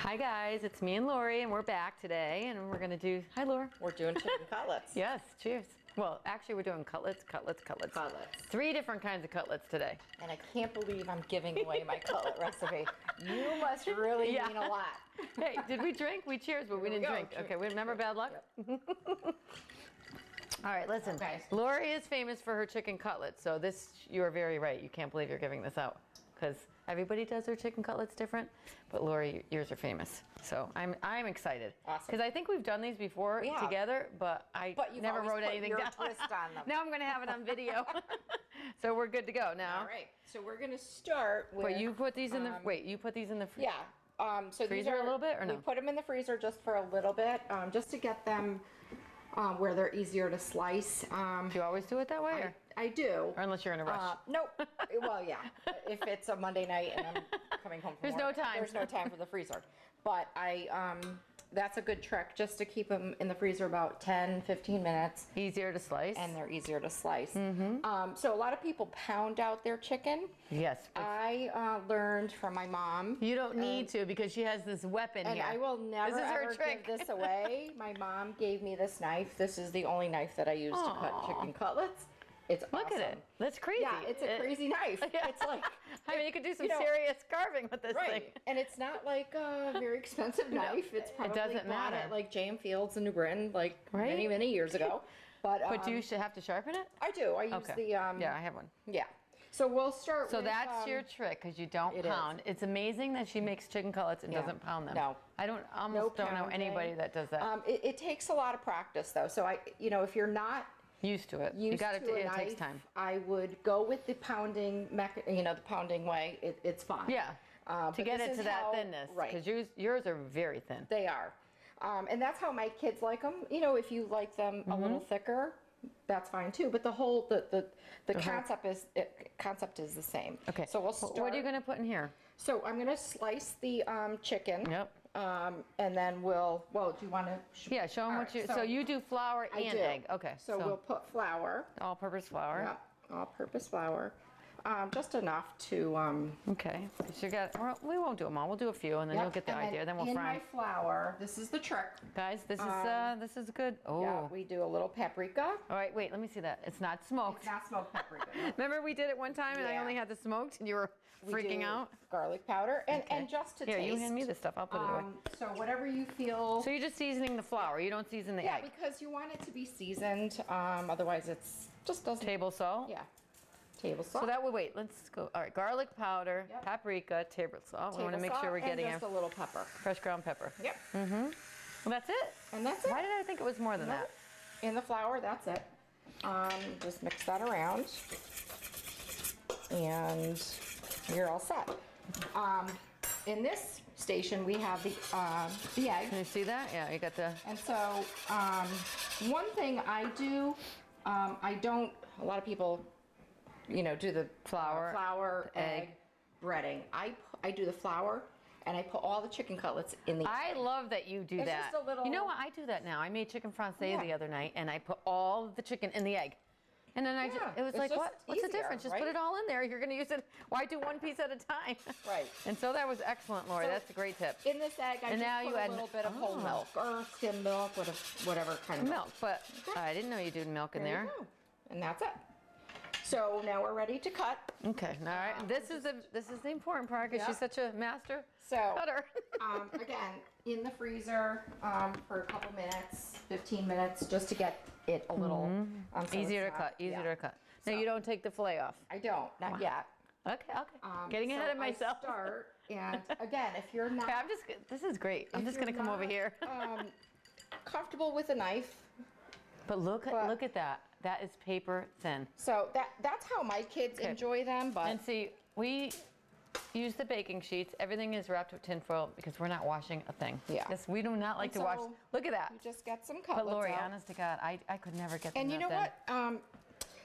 Hi guys, it's me and Lori, and we're back today, and we're gonna do, hi Laura. We're doing chicken cutlets. Yes, cheers. Well, actually we're doing cutlets. Cutlets. 3 different kinds of cutlets today. And I can't believe I'm giving away my cutlet recipe. You must really mean a lot. Hey, did we drink? We cheers, but we didn't drink. Okay, we remember bad luck? Yep. All right, listen. Okay. Lori is famous for her chicken cutlets, so this, you are very right. You can't believe you're giving this out, because everybody does their chicken cutlets different, but Lori, yours are famous. So I'm excited. Awesome. Because I think we've done these before together, but you've never always wrote put anything your down. twist on them. Now I'm going to have it on video. So we're good to go now. All right. So we're going to start with. But you put these in the, wait, you put these in the freezer? Yeah. So freezer these are a little bit or no? We put them in the freezer just for a little bit, just to get them where they're easier to slice. Do you always do it that way? Or? I do. Or unless you're in a rush. Nope. Well, yeah. If it's a Monday night and I'm coming home from There's work, no time. There's no time for the freezer. But that's a good trick, just to keep them in the freezer about 10, 15 minutes. Easier to slice. And they're easier to slice. So a lot of people pound out their chicken. Yes. I learned from my mom. You don't need to, because she has this weapon and here. I will never this is her ever trick. give this away. My mom gave me this knife. This is the only knife that I use to cut chicken cutlets. It's awesome. Look at it. That's crazy. Yeah, it's a crazy knife. Yeah. It's like, I mean, you could do some serious carving with this thing. And it's not like a very expensive knife. It's probably doesn't bought matter. at like J.M. Fields in New Britain, like many years ago. But do you have to sharpen it? I do. I use the yeah, I have one. Yeah. So we'll start. So with, that's your trick, because you don't pound. It's amazing that she makes chicken cutlets and doesn't pound them. No. I almost don't know anybody that does that. It takes a lot of practice though. So if you're not used to it, it takes time. I would go with the pounding the pounding way. It's fine. Yeah. To get it to that thinness, because yours are very thin. They are, and that's how my kids like them. If you like them a little thicker, that's fine too. But the whole the concept is the same. Okay. So we'll start. What are you going to put in here? So I'm going to slice the chicken. Yep. And then do you want to? Yeah, show them what you. So you do flour and egg. Okay. So we'll put flour. All-purpose flour. Yep. All-purpose flour. Just enough to. Okay. So you got. We won't do them all. We'll do a few, and then you'll get the idea. Then we'll fry. In my flour, this is the trick, guys. This is good. Oh. Yeah, we do a little paprika. All right. Wait. Let me see that. It's not smoked. It's not smoked paprika. Remember we did it one time, and I only had the smoked, and you were freaking out. Garlic powder, and just to taste. Here, you hand me this stuff. I'll put it away. So whatever you feel. So you're just seasoning the flour. You don't season the egg. Yeah, because you want it to be seasoned. Otherwise, it's just doesn't. Table salt. Yeah. Table salt. So that would wait. Let's go. All right, garlic powder, paprika, table salt. We want to make sure we're getting just a little pepper, fresh ground pepper. Yep. Well, that's it. And that's it. Why did I think it was more than that? In the flour, that's it. Just mix that around, and you're all set. In this station, we have the egg. Can you see that? Yeah, you got the. And so, one thing I do, I don't. A lot of people. Do the flour, egg, breading. I do the flour, and I put all the chicken cutlets in the egg. I love that you do that. Just a little. You know what? I do that now. I made chicken francais the other night, and I put all the chicken in the egg. And then it was like, what's the difference? Just put it all in there. You're going to use it. Why do one piece at a time? Right. And so that was excellent, Lori. That's a great tip. In this egg, I just put a little bit of whole milk or skim milk, whatever kind of milk. But I didn't know you did milk in there. You go. And that's it. So now we're ready to cut. Okay, all right. This is the important part, because she's such a master cutter. Again, in the freezer for a couple minutes, 15 minutes, just to get it a little easier to cut. Easier to cut. Now you don't take the fillet off. I don't, not yet. Okay. Getting ahead of myself. I start, and again, if you're not, okay, this is great. I'm just gonna come over here. Comfortable with a knife. But look at that. That is paper thin. So that's how my kids enjoy them. And see, we use the baking sheets. Everything is wrapped with tin foil because we're not washing a thing. Yeah. Yes, we do not like to wash. Look at that. You just get some cutlets. But Lori, out. honest to God, I could never get them. And you know what?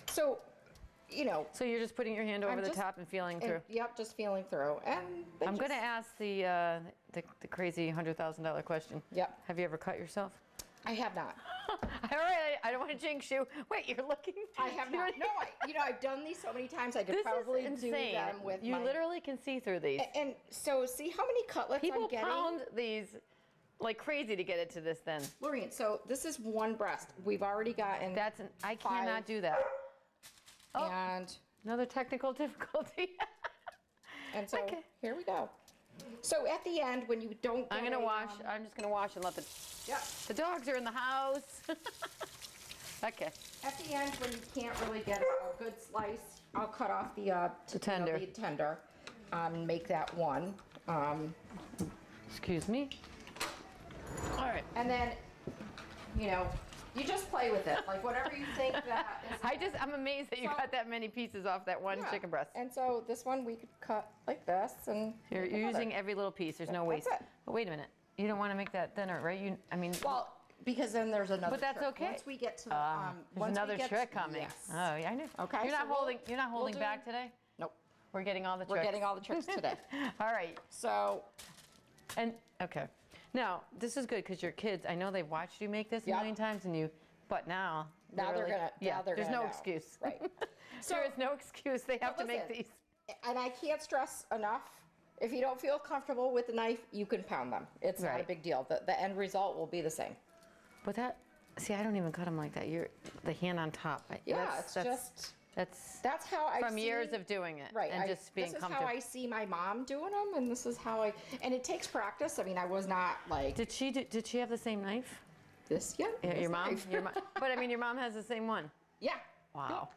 So you're just putting your hand over the top and feeling through. Yep, just feeling through. And I'm going to ask the crazy $100,000 question. Yep. Have you ever cut yourself? I have not. All right, I don't want to jinx you. Wait, you're looking. I have not. No, I've done these so many times. I could This probably is do insane. them with You my... literally can see through these. And so see how many cutlets People I'm getting? pound these like crazy to get it to this thin. Lorraine, so this is one breast. We've already gotten I 5. cannot do that. Oh, And another technical difficulty. and so Okay. here we go. So at the end, when you don't get I'm gonna a, wash. I'm just gonna wash and let Yep. the dogs are in the house. Okay. At the end, when you can't really get a good slice, I'll cut off the tender. The tender. Make that one. Excuse me. All right. And then, you just play with it. Like whatever you think that is. I'm amazed that you So- got that many pieces off that one Yeah. chicken breast. And so this one we could cut like this and. You're make another. using every little piece. There's no That's waste. it. But wait a minute. You don't want to make that thinner, right? Well, because then there's another. But that's trick. okay. Once we get to there's once we another get trick to, coming. Yes. Oh, yeah, I knew. Okay, You're so not holding. You're not holding do- back today. Nope. We're getting all the We're tricks. getting all the tricks today. All right. So And okay. Now this is good because your kids. I know they've watched you make this a Yep. million times, and you. But now. Now they're literally- gonna- Yeah. now they're there's gonna no know. excuse. Right. So- there is no excuse. They have to make listen, these. and I can't stress enough. If you don't feel comfortable with the knife, you can pound them. It's not a Right. big deal. The end result will be the same. But that. See, I don't even cut them like that. You're the hand on top. Yeah, that's, it's just That's how I from see, years of doing it. right. And just being this is comfortable. how I see my mom doing them, and this is how and it takes practice. I mean, I was not like Did she have the same knife? this yet. Yeah, your mom? But I mean, your mom has the same one. Yeah. Wow.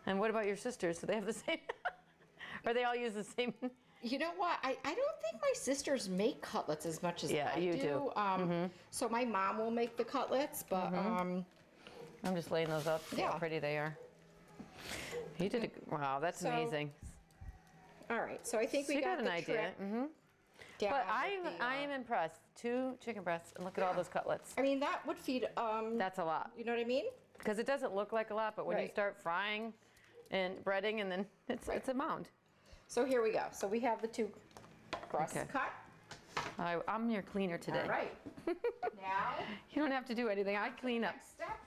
And what about your sisters? Do they have the same? Or they all use the same? You know what? I don't think my sisters make cutlets as much as Yeah, I you do. do. So my mom will make the cutlets, but I'm just laying those up. See how Yeah. pretty they are. You did wow, that's So, amazing. all right. So I think So we you got got an the idea. trick hmm down But with I am impressed. 2 chicken breasts, and look at all Yeah. those cutlets. I mean, that would feed. That's a lot. You know what I mean? Because it doesn't look like a lot, but when you Right. start frying and breading, and then it's a mound. So here we go. So we have the 2 breasts Okay. cut. I'm your cleaner today. All right. Now, You don't have to do anything. I clean up. next step,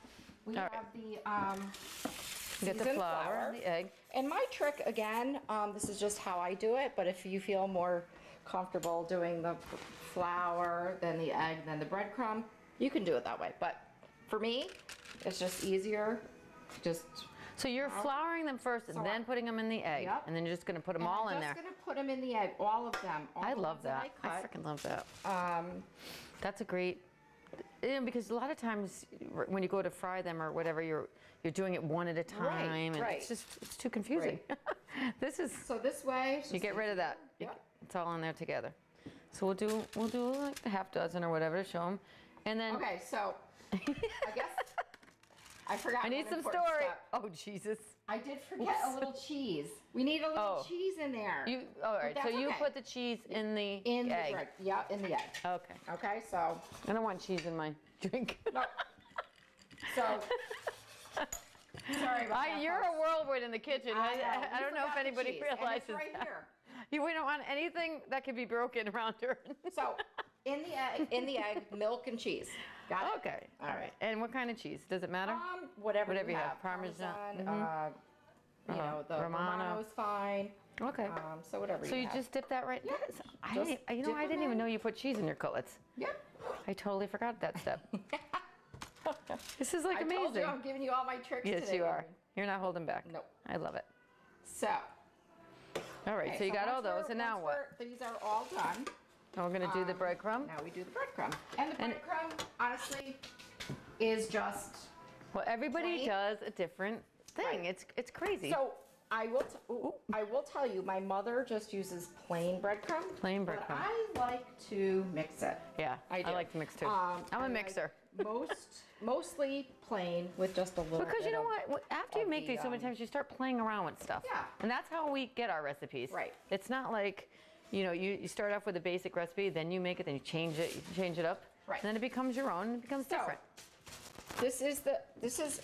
we All have right. the You get the seasoned flour, the egg. And my trick again, this is just how I do it. But if you feel more comfortable doing the flour, then the egg, then the breadcrumb, you can do it that way. But for me, it's just easier. Just So you're flouring them first and So then putting them in the egg, Yep. and then you're just going to put them and all I'm in just there. gonna put them in the egg, all of them. All I the love ones that. I I cut. freaking love that. Um, That's a great. Because a lot of times when you go to fry them or whatever, you're doing it one at a time, and right. it's too confusing. This is so this way, it's you just get rid of that. Yep. It's all in there together. So we'll do like a half dozen or whatever to show them, and then Okay, so I guess I forgot. I need one some important story. step. Oh Jesus! I did forget a little cheese. We need a little Oh. cheese in there. All right. So that's you okay. put the cheese in the in egg. the bread. Yeah, in the egg. Okay. Okay, so I don't want cheese in my drink. no. So sorry about that. You're folks. a whirlwind in the kitchen. I I know. don't We know if forgot the anybody cheese, and it's realizes right that. here. We don't want anything that could be broken around her. So in the egg, milk and cheese. Got it? Okay. All right. And what kind of cheese? Does it matter? Whatever Whatever you you have. have. Parmesan, You know, the Romano. Romano's fine. Okay. So whatever So you you have. just dip that right? Yeah. That is- I Just didn't, dip I 'em didn't even in. know you put cheese in your cutlets. Yeah. I totally forgot that step. This is like I amazing. told you I'm giving you all my tricks Yes, today. you are. Erin. You're not holding back. Nope. I love it. So. All right, okay, so you got all once those, and now once what? These are all done. We're gonna do the breadcrumb. Now we do the breadcrumb. And the And- breadcrumb, honestly, is just. Well, everybody plain. does a different thing. Right. It's crazy. So I will tell you, my mother just uses plain breadcrumb. Plain But breadcrumb. I like to mix it. Yeah, I do. like to mix too. I I'm a like mixer. Mostly plain with just a little. Because you bit know of- what? After you of make the, these so many times, you start playing around with stuff. Yeah. And that's how we get our recipes. Right. It's not like, you start off with a basic recipe, then you make it, then you change it up. Right. And then it becomes your own, and it becomes So, different. This is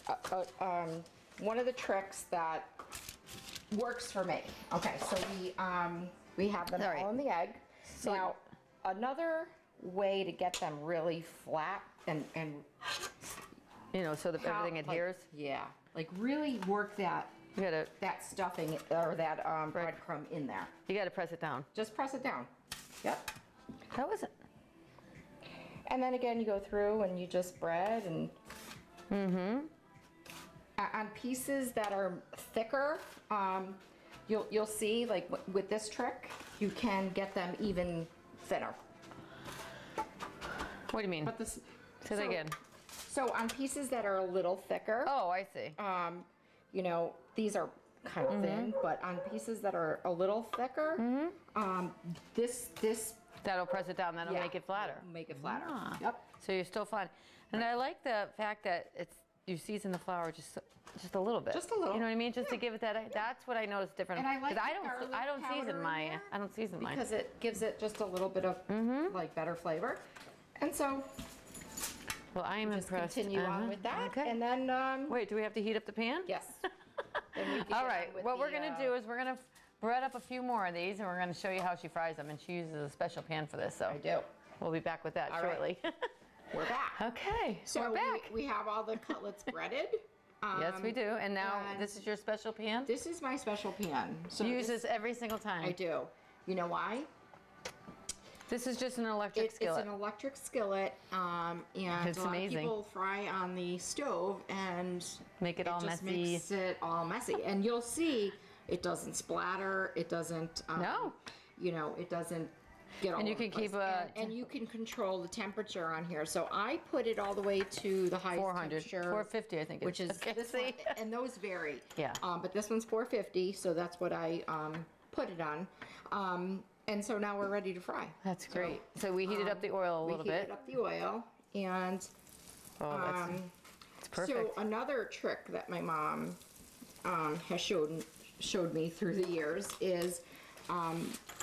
one of the tricks that works for me. Okay, so we have them All right. all in the egg. So- now, another way to get them really flat and You know, so that everything adheres. Yeah, like really work that You gotta, stuffing or that breadcrumb in there. you gotta press it down. Just press it down. Yep. That was it. And then again, you go through and you just spread and. On pieces that are thicker, you'll see like with this trick, you can get them even thinner. What do you mean? But this. Say that again. So on pieces that are a little thicker, Oh, I see. you know, these are kind of thin, but on pieces that are a little thicker, this That'll press it down. That'll yeah, make it flatter. Make it flatter. Ah. Yep. So you're still fine. And I like the fact that you season the flour just a little bit. Just a little. You know what I mean? Just to give it that. That's what I noticed different. And I like 'cause the I don't garlic season powder my. in there I don't season mine. Because it gives it just a little bit of like better flavor, and so Well, I am just impressed. continue on with that, Okay. and then Wait, do we have to heat up the pan? yes. Then we can All get right. on with What the, we're gonna do is we're gonna bread up a few more of these, and we're gonna show you how she fries them. And she uses a special pan for this. So I do. we'll be back with that All right. shortly. We're back. Okay. So we're back. we have all the cutlets breaded. Yes, we do. And now and this is your special pan. This is my special pan. So You use this, this every single time. I do. You know why? This is just an electric It's skillet. an electric skillet, and It's a lot amazing. of people fry on the stove, and Make it all just messy. makes it all messy. And you'll see, it doesn't splatter. It doesn't. No. You know, it doesn't get all. And you over can the place. keep a- and you can control the temperature on here. So I put it all the way to the highest 400, temperature, 450, I think. which is okay, this see? one, and those vary. Yeah. But this one's 450, so that's what I put it on. And so now we're ready to fry. That's great. So we heated up the oil a little We bit. heated up the oil, and Oh, it's perfect. so another trick that my mom has showed me through the years is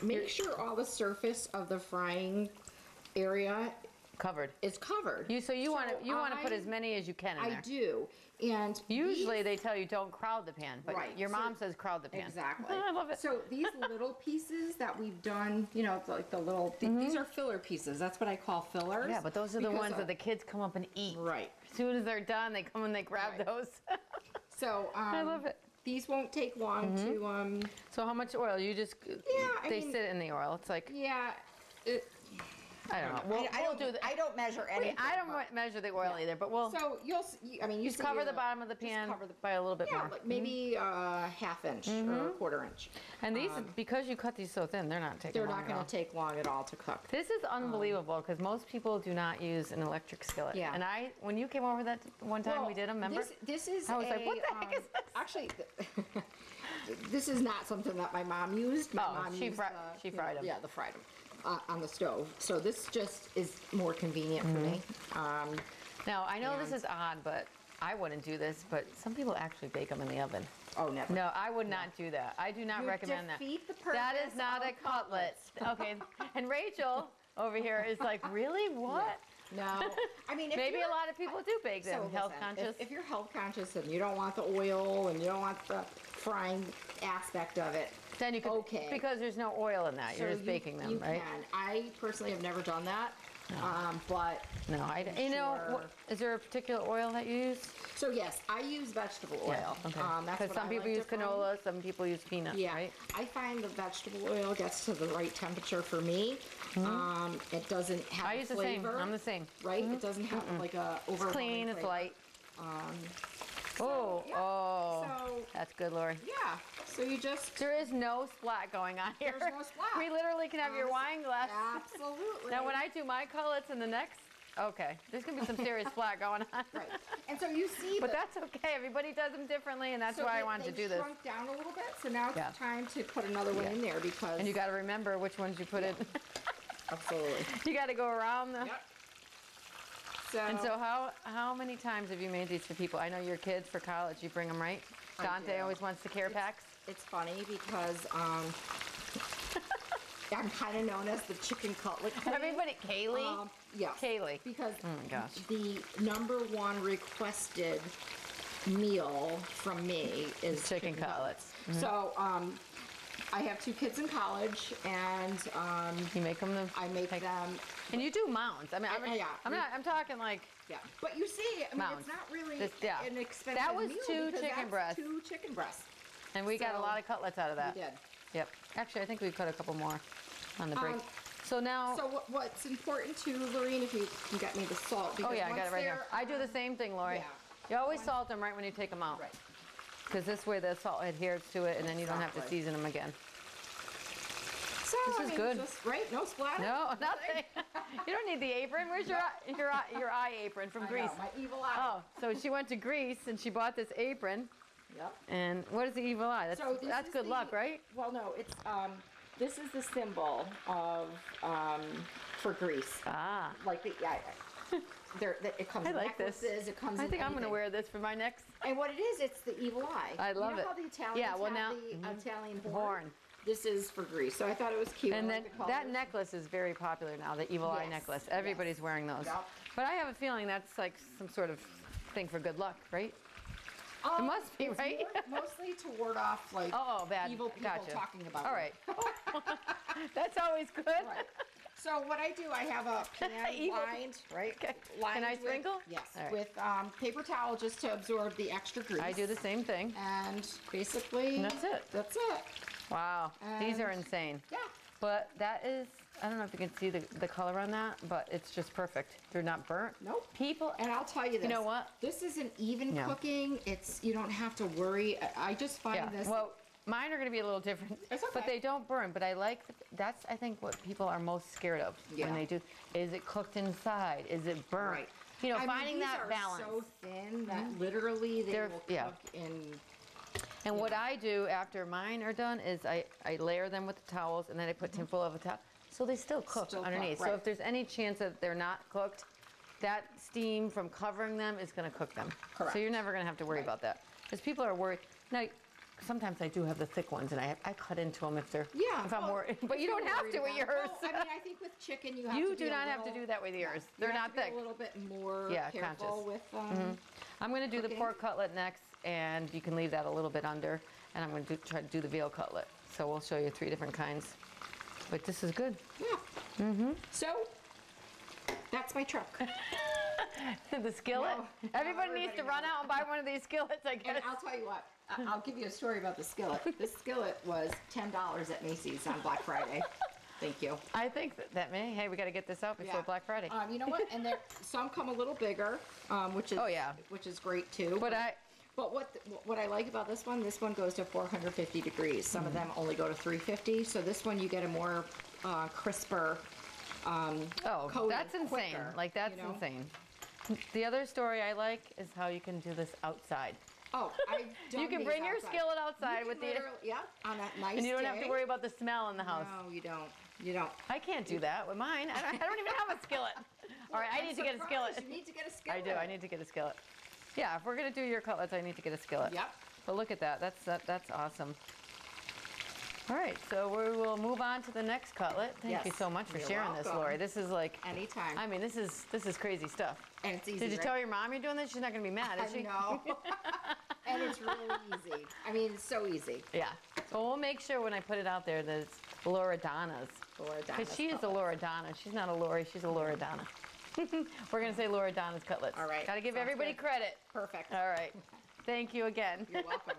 make sure all the surface of the frying area Covered. is covered. So you want to put I- as many as you can in I there. do, and Usually they tell you don't crowd the pan, but Right, your so- mom says crowd the pan. Exactly. I love it. So these little pieces that we've done, you know, like the little, these are filler pieces. That's what I call fillers. Yeah, but those are the because ones of- that the kids come up and eat. Right. As soon as they're done, they come and they grab Right. those. So I love it. These won't take long to So how much oil? You just I they mean- sit in the oil. It's like yeah. I don't know. I don't measure anything. I don't measure the oil either, but we'll So you'll see, I mean, you just cover the bottom of the pan by a little bit yeah, more. like maybe a half inch or a quarter inch. And these, because you cut these so thin, they're not taking They're long not at going all. to take long at all to cook. This is unbelievable because most people do not use an electric skillet. Yeah. And when you came over that one time we did them, remember? This is I was like, what the heck is this? Actually, this is not something that my mom used. My Oh, mom she used fried them. Yeah, the fried them on the stove. So this just is more convenient for me. Now, I know this is odd, but I wouldn't do this, but some people actually bake them in the oven. Oh, never. No, I would not do that. I do not You recommend that. defeat the That purpose is not of a cutlet. Okay. And Rachel over here is like, really? What? No. I mean, if Maybe you're- a lot of people do bake them, So health listen, conscious. If you're health conscious and you don't want the oil and you don't want the frying aspect of it, Then you could, okay. because there's no oil in that. You're so just baking them, you right? can. I personally have never done that, but No, you know, Sure. is there a particular oil that you use? so yes, I use vegetable oil. Okay. That's Because what some I people like use to fry. canola, some people use peanut, Yeah, right? I find the vegetable oil gets to the right temperature for me. It doesn't have I a use the same. flavor. I'm the same. Right? It doesn't have like a It's overwhelming clean, it's flavor. light. Oh, yeah. oh. So That's good, Lori. yeah, so you just There is no splat going on here. There's no splat. We literally can have your wine glass. absolutely. Now, when I do my cutlets in the next, okay, there's gonna be some serious splat going on. right, and so you see, But the- that's okay. Everybody does them differently, and that's so why I they- wanted to they've do this. shrunk down a little bit, so now it's Yeah. time to put another one in there because And you got to remember which ones you put in. absolutely. You got to go around the. Yep. So, And so how many times have you made these for people? I know your kids for college, you bring them, right? I Dante do. always wants the care packs. it's funny because I'm kind of known as the chicken cutlet queen. Everybody, Kaylee? Yeah. Kaylee. Because Oh my gosh. the #1 requested meal from me is Chicken cutlets. So I have 2 kids in college, and You make them the. I make them. And you do mounds. I mean, Yeah. I'm talking like. Yeah, but you see, I mean, Mounds. it's not really This- yeah. an expensive That was meal 2 because chicken that's breasts. 2 chicken breasts. And we got a So- lot of cutlets out of that. We did. Yep. Actually, I think we cut a couple more on the break. So now. So what's important too, Lorene, if you can get me the salt. Oh because yeah, I got once it right here. they're, I do the same thing, Lori. yeah. You always salt them right when you take them out. Right. Because this way the salt adheres to it, and then you don't have to Exactly. season them again. So, This is good. Just, right? No splatter? No, nothing. You don't need the apron. Where's your eye apron from I Greece? know, my evil eye. Oh, so she went to Greece and she bought this apron. Yep. And what is the evil eye? That's, So this that's is good the- luck, right? Well, no, it's this is the symbol of for Greece. Ah, Like the yeah. It comes I in like this. necklaces. It comes. I in think I'm going to anything. wear this for my next And what it is, it's the evil eye. I love you know it. How the Italians Yeah, well, have now- the Italian horn. horn. This is for Greece, so I thought it was cute. And I then like the that colors. necklace is very popular now, the evil eye Yes, necklace. Everybody's yes. wearing those. Yep. But I have a feeling that's like some sort of thing for good luck, right? It must be, It's right? mostly to ward off like Oh, bad. evil people Gotcha. talking about All you. right. That's always good. Right. So what I do, I have a pan Evil. lined, right? Okay. Lined Can I with- sprinkle? Yes, All right. with paper towel just to absorb the extra grease. I do the same thing. And basically, And that's it. That's it. Wow. These are And- insane. Yeah. But that is, I don't know if you can see the color on that, but it's just perfect. They're not burnt. Nope. People, And I'll tell you this. know what? This isn't even Yeah. cooking. It's you don't have to worry. I just find yeah. this. Well, mine are going to be a little different, It's but okay. they don't burn. But I like, that's, I think, what people are most scared of Yeah. when they do. Is it cooked inside? Is it burnt? Right. You know, I mean, finding these that are balance. Mm-hmm. so thin that literally they They're- will cook yeah. in. And what I do after mine are done is I layer them with the towels, and then I put tinfoil over the top, so they still cook Still cook, underneath. So right. if there's any chance that they're not cooked, that steam from covering them is going to cook them. Correct. So you're never going to have to worry Right. about that. Because people are worried. Now, sometimes I do have the thick ones, and I cut into them if they're Yeah. if I'm well, worried. But if you don't you're have worried to with about it. yours. Well, I mean, I think with chicken you have You to be do a not have to little- do that with yours. You They're have not to be thick. a little bit more Yeah, careful conscious. with. I'm going to do the cooking. pork cutlet next, and you can leave that a little bit under. And I'm going to try to do the veal cutlet. So we'll show you 3 different kinds. But this is good. Yeah. So that's my truck. The skillet. No, Everybody needs to everybody run knows. out and buy one of these skillets, I guess. And I'll tell you what, I'll give you a story about the skillet. This skillet was $10 at Macy's on Black Friday. Thank you. I think that may. Hey, we got to get this out before Yeah. Black Friday. You know what? And there, some come a little bigger, which is Oh, yeah. which is great too. But what I like about this one goes to 450 degrees. Some of them only go to 350. So this one you get a more crisper. oh, coating that's insane. quicker, Like that's you know? insane. The other story I like is how you can do this outside. Oh, I've done You can these bring your outside. skillet outside You with can the, literally- yeah, on that nice and you don't have to day. worry about the smell in the house. No, you don't. You don't. I can't do that with mine. I don't even have a skillet. All right, I I'm need to get a surprised. skillet. You need to get a I skillet. do. I need to get a skillet. Yeah, if we're gonna do your cutlets, I need to get a skillet. Yep. But look at that. That's awesome. All right, so we will move on to the next cutlet. Thank you Yes, so much for you're sharing this, welcome. Lori. This is like, Anytime. I mean, this is crazy stuff. And it's easy. Did you right? tell your mom you're doing this? She's not gonna be mad, is I she? know. And it's really easy. I mean, it's so easy. Yeah. So we'll make sure when I put it out there that it's Loredana's. Because she is a Loredana. She's not a Lori, she's a Loredana. We're gonna say Loredana's cutlets. All right, Gotta give sounds everybody good. credit. Perfect. All right. Thank you again. You're welcome.